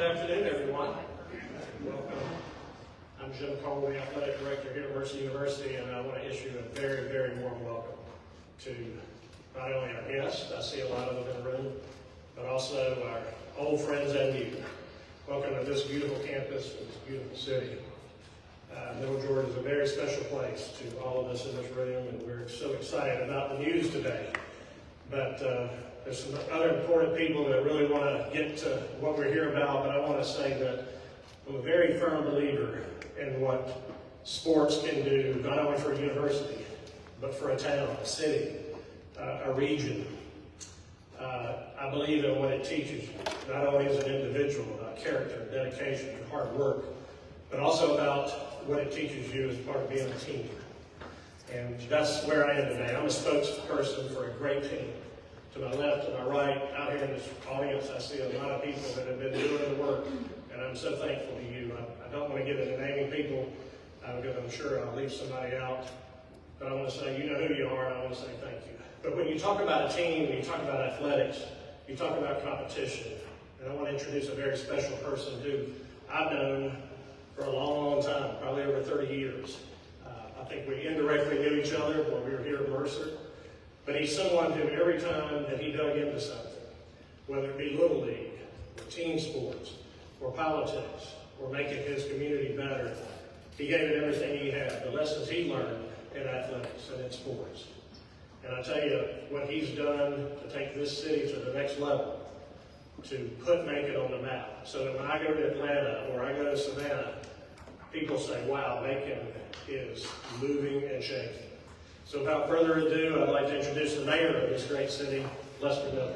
afternoon, everyone. Welcome. I'm Jim Cole, the Athletic Director here at Mercer University, and I want to issue a very, very warm welcome to not only our guests, I see a lot of them in the room, but also our old friends and you. Welcome to this beautiful campus, and this beautiful city. Middle Georgia is a very special place to all of us in this room, and we're so excited about the news today. But there's some other important people that really want to get to what we're here about, but I want to say that I'm a very firm believer in what sports can do, not only for a university, but for a town, a city, a region. I believe in what it teaches you, not only as an individual, about character, dedication, and hard work, but also about what it teaches you as part of being a team. And that's where I am today. I'm a spokesperson for a great team. To my left, to my right, out here in this audience, I see a lot of people that have been doing the work, and I'm so thankful to you. I don't want to get into naming people, because I'm sure I'll leave somebody out, but I want to say, you know who you are, and I want to say thank you. But when you talk about a team, when you talk about athletics, you talk about competition, and I want to introduce a very special person who I've known for a long, long time, probably over 30 years. I think we indirectly knew each other when we were here at Mercer. But he's someone who every time that he dug into something, whether it be Little League, or team sports, or politics, or making his community better, he gave it everything he had, the lessons he learned in athletics and in sports. And I tell you, what he's done to take this city to the next level, to put Macon on the map, so that when I go to Atlanta or I go to Savannah, people say, wow, Macon is moving and shaking. So without further ado, I'd like to introduce the mayor of this great city, Lester Miller.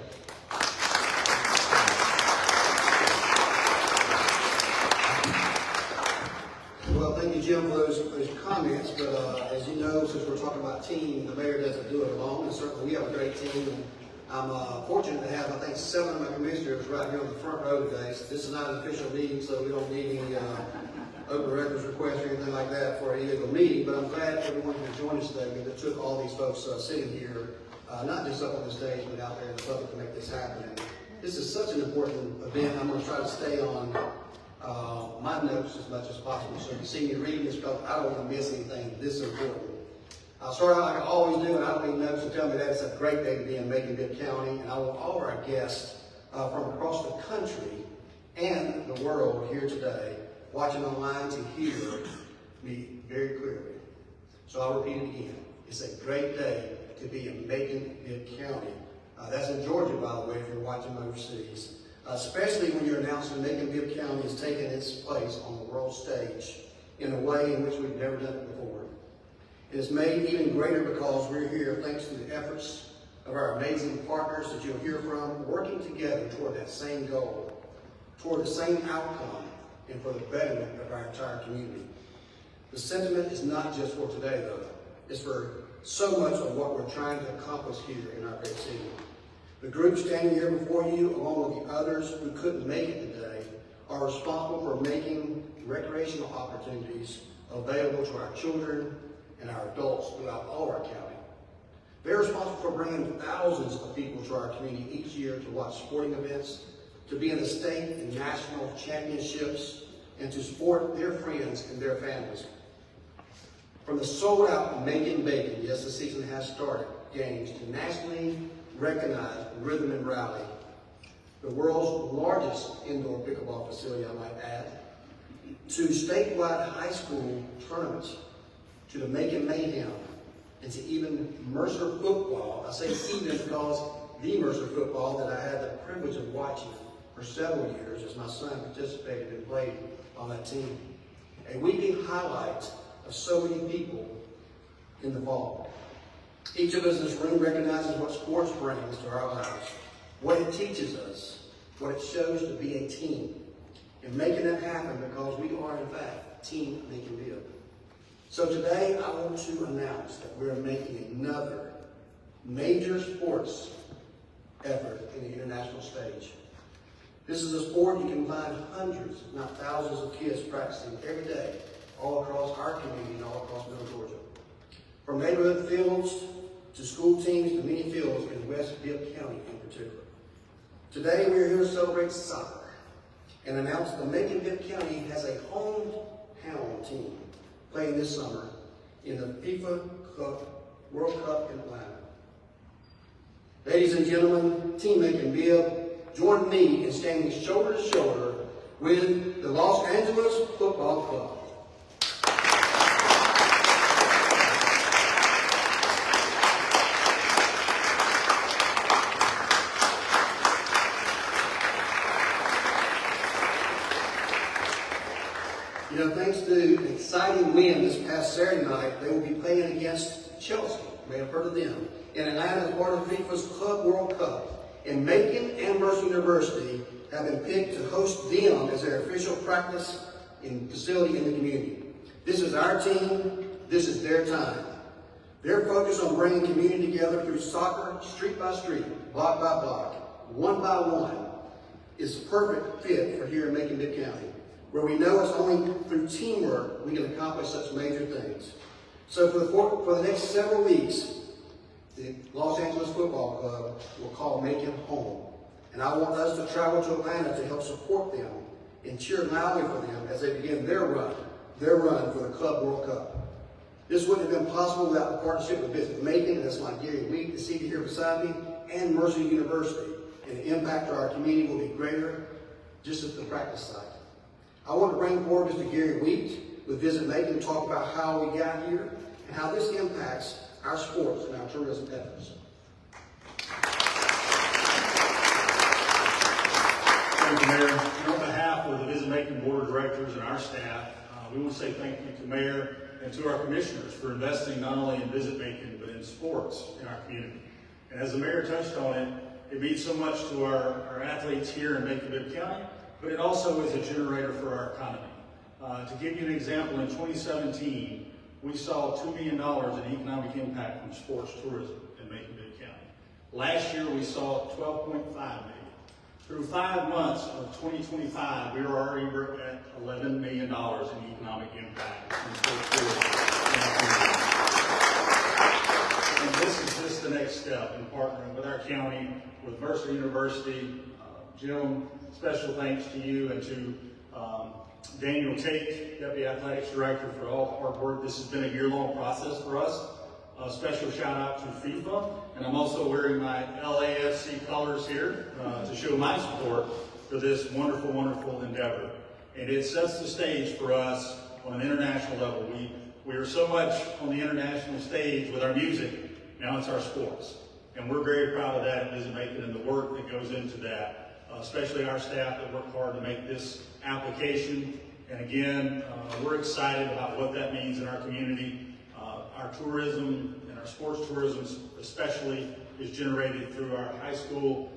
Well, thank you, Jim, for those comments. But as you know, since we're talking about team, the mayor doesn't do it alone. And certainly we have a great team. And I'm fortunate to have, I think, 7 of my commissioners right here on the front row today. So this is not an official meeting, so we don't need any open records request or anything like that for an illegal meeting, but I'm glad everyone could join us today that took all these folks sitting here, not just up on the stage, but out there in the public to make this happen. And this is such an important event. I'm going to try to stay on my notes as much as possible. So if you see me reading this stuff, I don't want to miss anything. This is important. I'll start out like I always do, and I don't need notes to tell me that it's a great day to be in Macon-Bibb County, and I want all of our guests from across the country and the world here today watching online to hear me very clearly. So I'll repeat it again. It's a great day to be in Macon-Bibb County. That's in Georgia, by the way, if you're watching overseas. Especially when you're announcing Macon-Bibb County has taken its place on the world stage in a way in which we've never done it before. It is made even greater because we're here thanks to the efforts of our amazing partners that you'll hear from, working together toward that same goal, toward the same outcome, and for the betterment of our entire community. The sentiment is not just for today, though. It's for so much of what we're trying to accomplish here in our great city. The group standing here before you, along with the others who couldn't make it today, are responsible for making recreational opportunities available to our children and our adults throughout all our county. They're responsible for bringing thousands of people to our community each year to watch sporting events, to be in the state and national championships, and to support their friends and their families. From the sold-out Macon-Bibb, yes, the season has started, games to nationally recognized Rhythm and Rally, the world's largest indoor pickleball facility, I might add, to statewide high school tournaments, to the Macon Mayhem, and to even Mercer football. I say even because the Mercer football that I had the privilege of watching for several years as my son participated and played on that team. A weekly highlight of so many people in the fall. Each of us in this room recognizes what sports brings to our lives, what it teaches us, what it shows to be a team, and making that happen because we are, in fact, Team Macon-Bibb. So today, I want to announce that we're making another major sports effort in the international stage. This is a sport you can find hundreds, if not thousands of kids practicing every day, all across our community and all across Middle Georgia. From neighborhood fields to school teams to many fields in West Bibb County in particular. Today we are here to celebrate soccer and announce the Macon-Bibb County has a hometown team playing this summer in the FIFA World Cup in Atlanta. Ladies and gentlemen, Team Macon-Bibb, join me in standing shoulder to shoulder with the Los Angeles Football Club. You know, thanks to an exciting win this past Saturday night, they will be playing against Chelsea. You may have heard of them. In Atlanta as part of FIFA's Club World Cup. And Macon and Mercer University have been picked to host them as their official practice and facility in the community. This is our team. This is their time. Their focus on bringing community together through soccer, street by street, block by block, one by one, is a perfect fit for here in Macon-Bibb County, where we know it's only through teamwork we can accomplish such major things. So for the next several weeks, the Los Angeles Football Club will call Macon home. And I want us to travel to Atlanta to help support them and cheer loudly for them as they begin their run for the Club World Cup. This wouldn't have been possible without the partnership with Visit Macon, and that's like Gary Wheat, the seated here beside me, and Mercer University. And the impact to our community will be greater just at the practice site. I want to bring forward Mr. Gary Wheat with Visit Macon to talk about how we got here and how this impacts our sports and our tourism efforts. Thank you, Mayor. And on behalf of the Visit Macon Board of Directors and our staff, we want to say thank you to Mayor and to our commissioners for investing not only in Visit Macon, but in sports in our community. And as the Mayor touched on it, it means so much to our athletes here in Macon-Bibb County, but it also is a generator for our economy. To give you an example, in 2017, we saw $2 million in economic impact from sports tourism in Macon-Bibb County. Last year, we saw $12.5 million. Through 5 months of 2025, we are already at $11 million in economic impact from sports tourism in our community. And this is just the next step in partnering with our county, with Mercer University. Jim, special thanks to you and to Daniel Tate, Deputy Athletics Director, for all the hard work. This has been a year-long process for us. A special shout out to FIFA, and I'm also wearing my LAFC colors here to show my support for this wonderful, wonderful endeavor. And it sets the stage for us on an international level. We are so much on the international stage with our music, now it's our sports. And we're very proud of that at Visit Macon and the work that goes into that, especially our staff that work hard to make this application. And again, we're excited about what that means in our community. Our tourism and our sports tourism especially is generated through our high school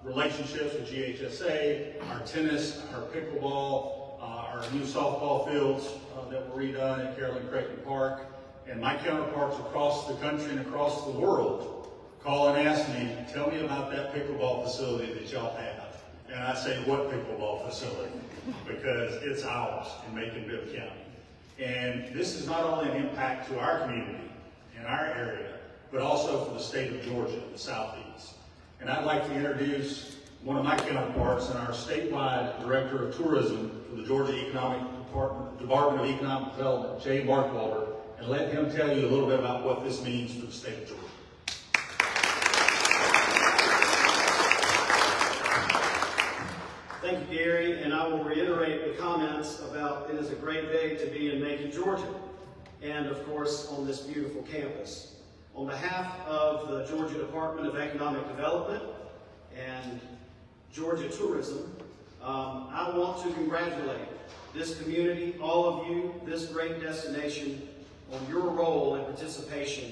relationships with GHSA, our tennis, our pickleball, our new softball fields that were redone at Carolyn Creighton Park. And my counterparts across the country and across the world call and ask me, tell me about that pickleball facility that y'all have. And I say, what pickleball facility? Because it's ours in Macon-Bibb County. And this is not only an impact to our community and our area, but also for the state of Georgia, the Southeast. And I'd like to introduce one of my counterparts and our statewide Director of Tourism for the Georgia Department of Economic Development, Jay Markwalter, and let him tell you a little bit about what this means for the state of Georgia. Thank you, Gary, and I will reiterate the comments about it is a great day to be in Macon, Georgia, and of course on this beautiful campus. On behalf of the Georgia Department of Economic Development and Georgia Tourism, I want to congratulate this community, all of you, this great destination, on your role and participation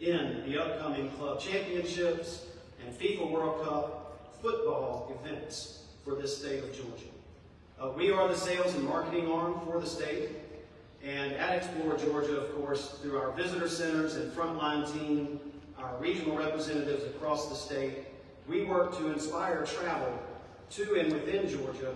in the upcoming club championships and FIFA World Cup football events for this state of Georgia. We are the sales and marketing arm for the state, and at Explore Georgia, of course, through our visitor centers and frontline team, our regional representatives across the state, we work to inspire travel to and within Georgia,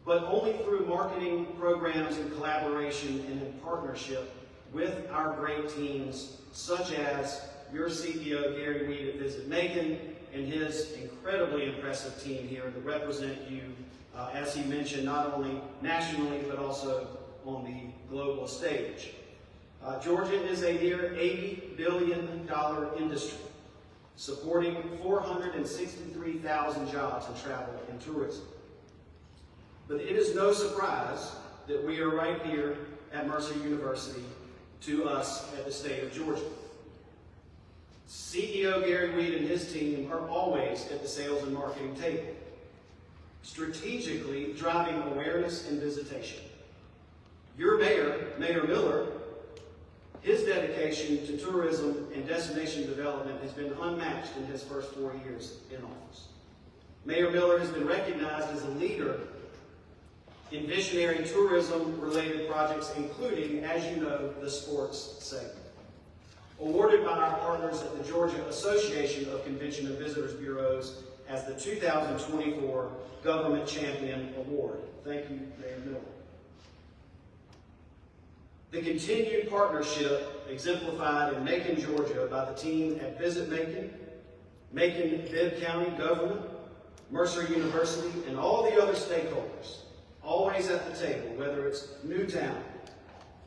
but only through marketing programs in collaboration and in partnership with our great teams, such as your CEO, Gary Weed at Visit Macon, and his incredibly impressive team here to represent you as he mentioned, not only nationally, but also on the global stage. Georgia is a near $80 billion industry, supporting 463,000 jobs in travel and tourism. But it is no surprise that we are right here at Mercer University to us at the state of Georgia. CEO Gary Weed and his team are always at the sales and marketing table, strategically driving awareness and visitation. Your mayor, Mayor Miller, his dedication to tourism and destination development has been unmatched in his first 4 years in office. Mayor Miller has been recognized as a leader in visionary tourism-related projects, including, as you know, the sports segment. Awarded by our partners at the Georgia Association of Convention and Visitors Bureaus as the 2024 Government Champion Award. Thank you, Mayor Miller. The continued partnership exemplified in Macon, Georgia by the team at Visit Macon, Macon-Bibb County Government, Mercer University, and all the other stakeholders, always at the table, whether it's Newtown,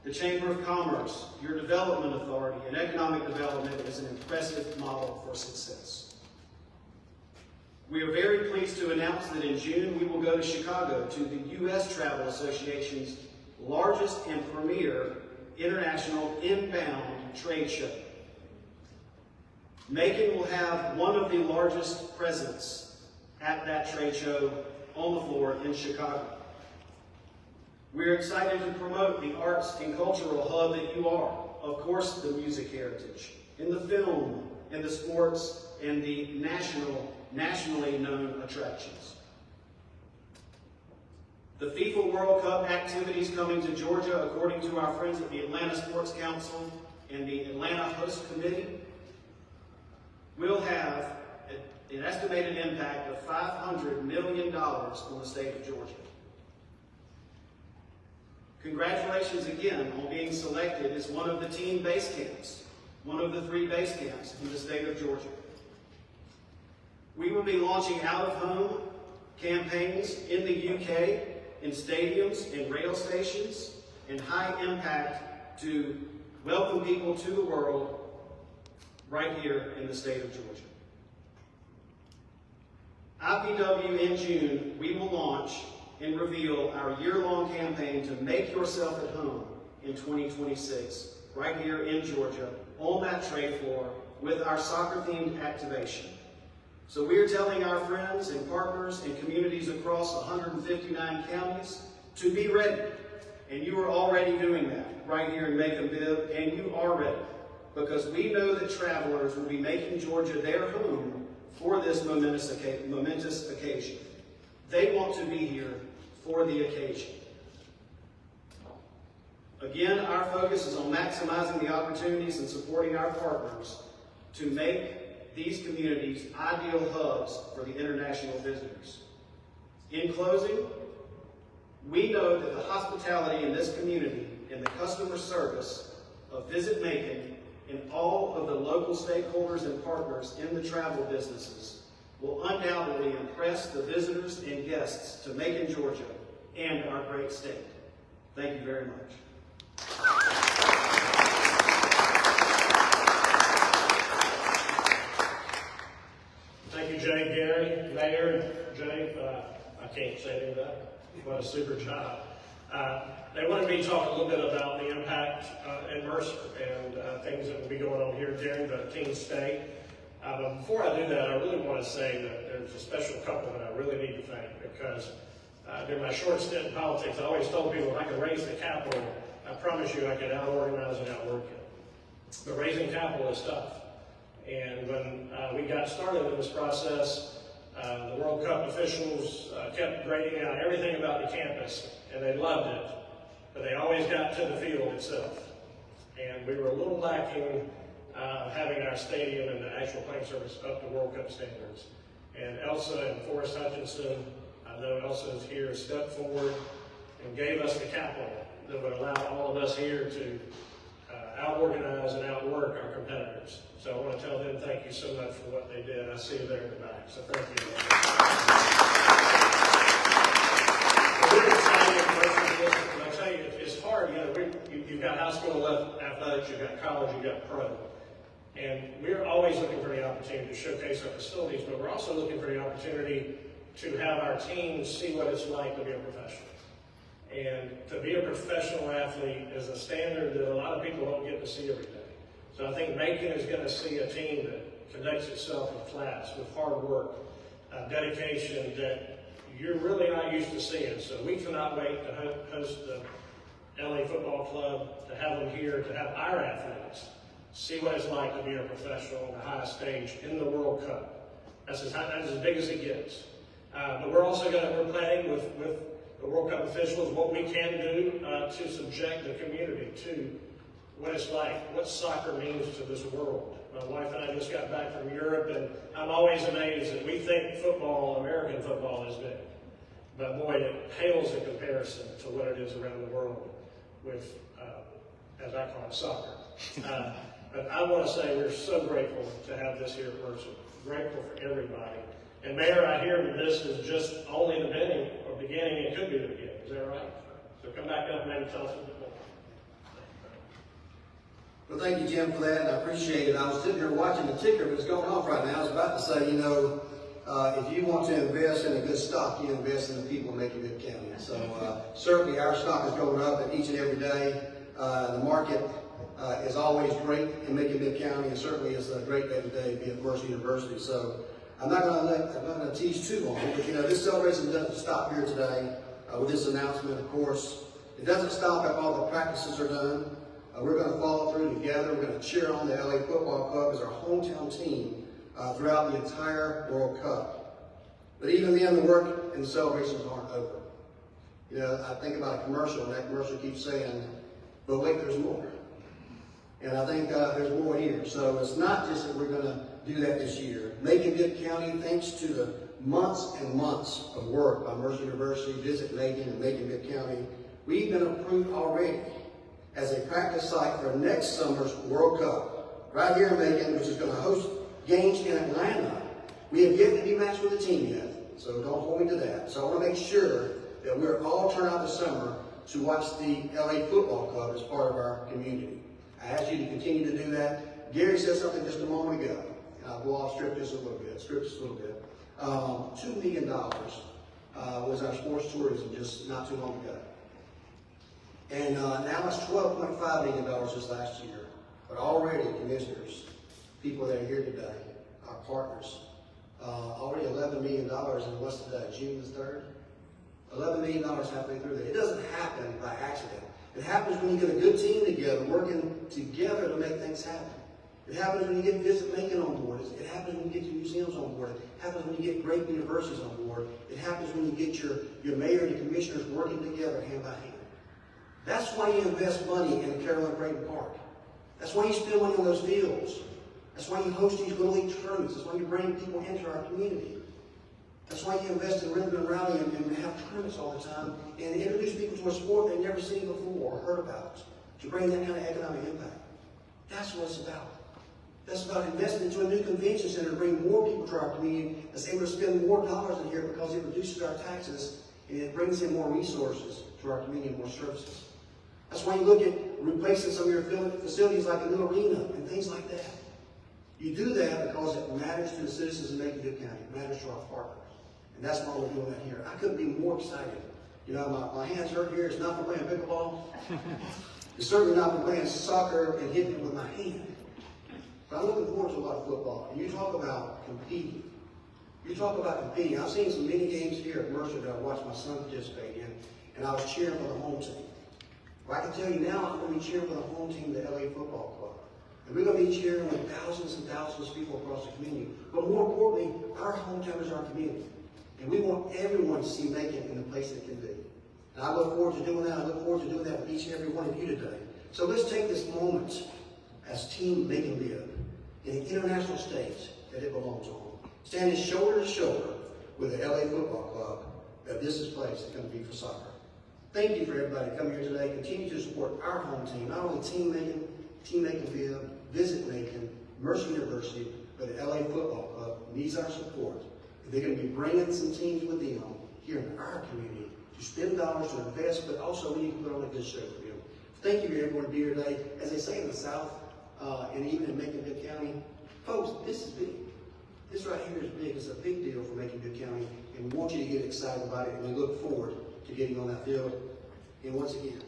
the Chamber of Commerce, your development authority, and economic development is an impressive model for success. We are very pleased to announce that in June we will go to Chicago to the U.S. Travel Association's largest and premier international inbound trade show. Macon will have one of the largest presence at that trade show on the floor in Chicago. We're excited to promote the arts and cultural hub that you are. Of course, the music heritage, in the film, in the sports, and the nationally known attractions. The FIFA World Cup activities coming to Georgia, according to our friends at the Atlanta Sports Council and the Atlanta Host Committee, will have an estimated impact of $500 million on the state of Georgia. Congratulations again on being selected as one of the team base camps, one of the 3 base camps in the state of Georgia. We will be launching out-of-home campaigns in the UK, in stadiums, in rail stations, and high impact to welcome people to the world right here in the state of Georgia. IPW in June, we will launch and reveal our year-long campaign to make yourself at home in 2026, right here in Georgia, on that trade floor with our soccer-themed activation. So we are telling our friends and partners and communities across 159 counties to be ready. And you are already doing that right here in Macon-Bibb, and you are ready, because we know that travelers will be making Georgia their home for this momentous occasion. They want to be here for the occasion. Again, our focus is on maximizing the opportunities and supporting our partners to make these communities ideal hubs for the international visitors. In closing, we know that the hospitality in this community and the customer service of Visit Macon and all of the local stakeholders and partners in the travel businesses will undoubtedly impress the visitors and guests to Macon, Georgia, and our great state. Thank you very much. Thank you, Jay, Gary, Mayor, Jay. I can't say anything about it. What a super job. They wanted me to talk a little bit about the impact at Mercer and things that will be going on here during the team stay. But before I do that, I really want to say that there's a special couple that I really need to thank, because during my short stint in politics, I always told people if I could raise the capital, I promise you I could out-organize and outwork it. But raising capital is tough. And when we got started in this process, the World Cup officials kept grading out everything about the campus, and they loved it, but they always got to the field itself. And we were a little lacking having our stadium and the actual playing surface up to World Cup standards. And Elsa and Forrest Hutchinson, I know Elsa is here, stepped forward and gave us the capital that would allow all of us here to out-organize and outwork our competitors. So I want to tell them thank you so much for what they did. I see you there in the back, so thank you. you've got high school athletics, you've got college, you've got pro. And we're always looking for the opportunity to showcase our facilities, but we're also looking for the opportunity to have our teams see what it's like to be a professional. And to be a professional athlete is a standard that a lot of people don't get to see every day. So I think Macon is going to see a team that conducts itself in class with hard work, dedication that you're really not used to seeing. So we cannot wait to host the LA Football Club, to have them here, to have our athletes see what it's like to be a professional on the highest stage in the World Cup. That's as big as it gets. But we're also we're planning with the World Cup officials what we can do to subject the community to what it's like, what soccer means to this world. My wife and I just got back from Europe, and I'm always amazed that we think football, American football, is big. But boy, it pales in comparison to what it is around the world with, as I call it, soccer. But I want to say we're so grateful to have this here at Mercer. Grateful for everybody. And Mayor, I hear that this is just only the beginning. It could be the beginning. Is that right? So come back up and maybe tell us a bit more. Well, thank you, Jim, for that, and I appreciate it. I was sitting here watching the ticker that was going off right now. I was about to say, if you want to invest in a good stock, you invest in the people of Macon-Bibb County. So certainly our stock is going up each and every day. The market is always great in Macon-Bibb County, and certainly it's a great day today to be at Mercer University. So I'm not going to tease too long, but this celebration doesn't stop here today with this announcement. Of course, it doesn't stop after all the practices are done. We're going to follow through together. We're going to cheer on the LA Football Club as our hometown team throughout the entire World Cup. But even then, the work and the celebrations aren't over. I think about a commercial, and that commercial keeps saying, but wait, there's more. And I think there's more here. So it's not just that we're going to do that this year. Macon-Bibb County, thanks to the months and months of work by Mercer University, Visit Macon and Macon-Bibb County, we've been approved already as a practice site for next summer's World Cup. Right here in Macon, which is going to host games in Atlanta. We have yet to be matched with a team yet, so don't hold me to that. So I want to make sure that we're all turned out this summer to watch the LA Football Club as part of our community. I ask you to continue to do that. Gary said something just a moment ago, and I'll go off script just a little bit. $2 million was our sports tourism just not too long ago. And now it's $12.5 million this last year. But already, commissioners, people that are here today, our partners, already $11 million in what's today, June the 3rd? $11 million halfway through there. It doesn't happen by accident. It happens when you get a good team together, working together to make things happen. It happens when you get Visit Macon on board. It happens when you get your museums on board. It happens when you get great universities on board. It happens when you get your mayor and your commissioners working together hand by hand. That's why you invest money in Carolina Brayton Park. That's why you spend money on those fields. That's why you host these Little League tournaments. That's why you bring people into our community. That's why you invest in rhythm and rally and have tournaments all the time and introduce people to a sport they've never seen before or heard about to bring that kind of economic impact. That's what it's about. That's about investing into a new convention center to bring more people to our community that's able to spend more dollars in here because it reduces our taxes and it brings in more resources to our community and more services. That's why you look at replacing some of your facilities like a new arena and things like that. You do that because it matters to the citizens of Macon-Bibb County. It matters to our partners. And that's why we're doing that here. I couldn't be more excited. My hands hurt here. It's not for playing pickleball. It's certainly not for playing soccer and hitting it with my hand. But I'm looking forward to a lot of football. And you talk about competing. I've seen some mini games here at Mercer that I watched my son participate in, and I was cheering for the home team. Well, I can tell you now I'm going to be cheering for the home team, the LA Football Club. And we're going to be cheering with thousands and thousands of people across the community. But more importantly, our hometown is our community. And we want everyone to see Macon in the place it can be. And I look forward to doing that. I look forward to doing that with each and every one of you today. So let's take this moment as Team Macon-Bibb in the international stage that it belongs on. Standing shoulder to shoulder with the LA Football Club, that this is place that's going to be for soccer. Thank you for everybody coming here today. Continue to support our home team, not only Team Macon, Team Macon-Bibb, Visit Macon, Mercer University, but the LA Football Club needs our support. They're going to be bringing some teams with them here in our community to spend dollars to invest, but also we need to put on a good show for them. Thank you to everyone to be here today. As they say in the South, and even in Macon-Bibb County, folks, this is big. This right here is big. It's a big deal for Macon-Bibb County, and we want you to get excited about it, and we look forward to getting on that field. And once again,